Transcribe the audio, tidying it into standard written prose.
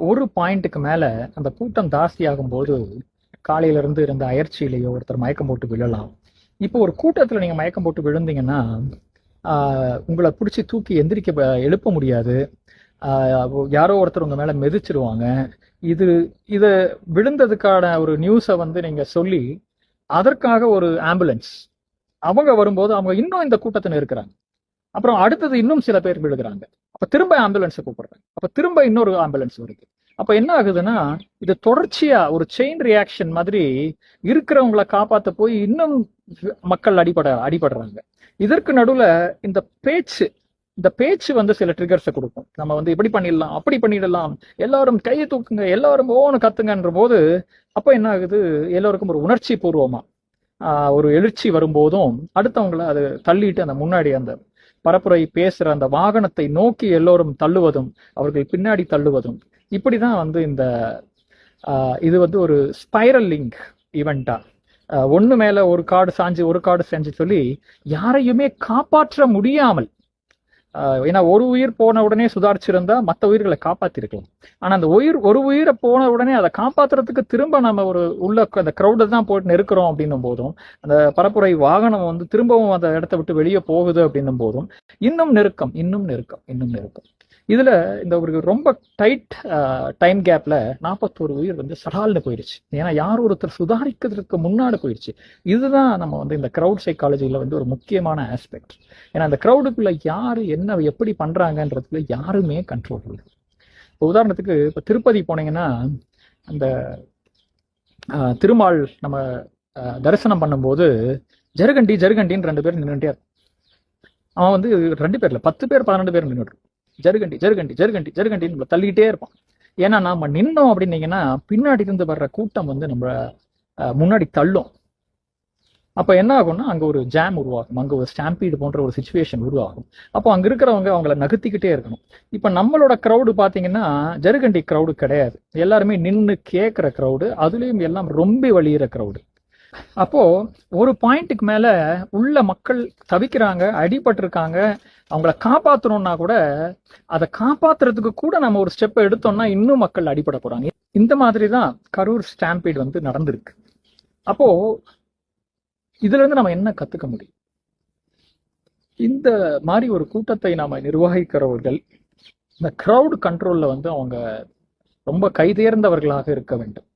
ஒரு பாயிண்ட்டுக்கு மேல அந்த கூட்டம் ஜாஸ்தி ஆகும்போது காலையில இருந்து இருந்த அயற்சியிலேயோ ஒருத்தர் மயக்கம் போட்டு விழலாம். இப்போ ஒரு கூட்டத்துல நீங்க மயக்கம் போட்டு விழுந்தீங்கன்னா உங்களை பிடிச்சி தூக்கி எழுப்ப முடியாது. யாரோ ஒருத்தர் உங்க மேல மிதிச்சிருவாங்க. இது இத விழுந்ததுக்கான ஒரு நியூஸை வந்து நீங்க சொல்லி அதற்காக ஒரு ஆம்புலன்ஸ் அவங்க வரும்போது அவங்க இன்னும் இந்த கூட்டத்தில் இருக்கிறாங்க. அப்புறம் அடுத்தது இன்னும் சில பேர் விழுகிறாங்க. அப்ப திரும்ப ஆம்புலன்ஸை கூப்பிடுறாங்க. அப்ப திரும்ப இன்னொரு ஆம்புலன்ஸ் வருது. அப்ப என்ன ஆகுதுன்னா இது தொடர்ச்சியா ஒரு செயின் ரியாக்ஷன் மாதிரி இருக்கிறவங்களை காப்பாத்த போய் இன்னும் மக்கள் அடிபடுறாங்க. இதற்கு நடுவுல இந்த பேச்சு வந்து சில ட்ரிகர்ஸை கொடுக்கும். நம்ம வந்து இப்படி பண்ணிடலாம், அப்படி பண்ணிடலாம், எல்லாரும் கையை தூக்குங்க, எல்லாரும் ஓன்னு கத்துங்கன்ற போது அப்ப என்ன ஆகுது, எல்லோருக்கும் ஒரு உணர்ச்சி பூர்வமா ஒரு எழுச்சி வரும்போதும் அடுத்தவங்களை அது தள்ளிட்டு அந்த முன்னாடி அந்த பரப்புரை பேசுற அந்த வாகனத்தை நோக்கி எல்லோரும் தள்ளுவதும் அவர்கள் பின்னாடி தள்ளுவதும் இப்படிதான் வந்து இது வந்து ஒரு ஸ்பைரல் லிங்க் ஈவெண்டா ஒண்ணு மேல ஒரு காடு சாஞ்சு சொல்லி யாரையுமே காப்பாற்ற முடியாமல், ஏன்னா ஒரு உயிர் போன உடனே சுதாரிச்சிருந்தா மற்ற உயிர்களை காப்பாத்திருக்கலாம். ஆனா அந்த ஒரு உயிரை போன உடனே அதை காப்பாத்துறதுக்கு திரும்ப நம்ம ஒரு உள்ள அந்த கிரௌட தான் போட்டு நெருக்கிறோம் அப்படின்னும் போதும், அந்த பரப்புரை வாகனம் வந்து திரும்பவும் அந்த இடத்த விட்டு வெளியே போகுது அப்படின்னும் போதும் இன்னும் நெருக்கம். இதுல இந்த ஒரு ரொம்ப டைட் டைம் கேப்ல 41 உயிர் வந்து சடால்னு போயிடுச்சு. ஏன்னா யார் ஒருத்தர் சுதாரிக்கிறதுக்கு முன்னாடி போயிடுச்சு. இதுதான் நம்ம வந்து இந்த கிரௌட் சைக்காலஜில வந்து ஒரு முக்கியமான ஆஸ்பெக்ட். ஏன்னா அந்த கிரௌடுக்குள்ள யாரு என்ன எப்படி பண்றாங்கன்றதுல யாருமே கண்ட்ரோல் இல்லை. இப்போ உதாரணத்துக்கு இப்ப திருப்பதி போனீங்கன்னா அந்த திருமால் நம்ம தரிசனம் பண்ணும்போது ஜருகண்டின்னு 2 பேர் நின்றுட்டே இருக்கும். அவன் வந்து 2 பேர்ல 10 பேர் 12 பேர் நின்றுட்டு ஜருகண்டின்னு தள்ளிக்கிட்டே இருப்பான். ஏன்னா நாம நின்னோம் அப்படின்னீங்கன்னா பின்னாடி இருந்து வர்ற கூட்டம் வந்து நம்ம முன்னாடி தள்ளும். அப்ப என்ன ஆகும்னா அங்க ஒரு ஜாம் உருவாகும், அங்க ஒரு ஸ்டாம்பீடு போன்ற ஒரு சிச்சுவேஷன் உருவாகும். அப்போ அங்க இருக்கிறவங்க அவங்கள நகர்த்திக்கிட்டே இருக்கணும். இப்ப நம்மளோட கிரௌடு பாத்தீங்கன்னா ஜருகண்டி கிரௌடு கிடையாது, எல்லாருமே நின்று கேட்கிற கிரௌடு, அதுலயும் எல்லாம் ரொம்ப வழியிற கிரௌடு. அப்போ ஒரு பாயிண்ட்டுக்கு மேல உள்ள மக்கள் தவிக்கிறாங்க, அடிபட்டிருக்காங்க, அவங்கள காப்பாற்றணும்னா கூட அதை காப்பாத்துறதுக்கு கூட நம்ம ஒரு ஸ்டெப் எடுத்தோம்னா இன்னும் மக்கள் அடிபட போறாங்க. இந்த மாதிரி தான் கரூர் ஸ்டாம்பீட் வந்து நடந்திருக்கு. அப்போ இதுல இருந்து நம்ம என்ன கத்துக்க முடியும்? இந்த மாதிரி ஒரு கூட்டத்தை நாம நிர்வகிக்கிறவர்கள் இந்த கிரௌட் கண்ட்ரோல்ல வந்து அவங்க ரொம்ப கைதேர்ந்தவர்களாக இருக்க வேண்டும்.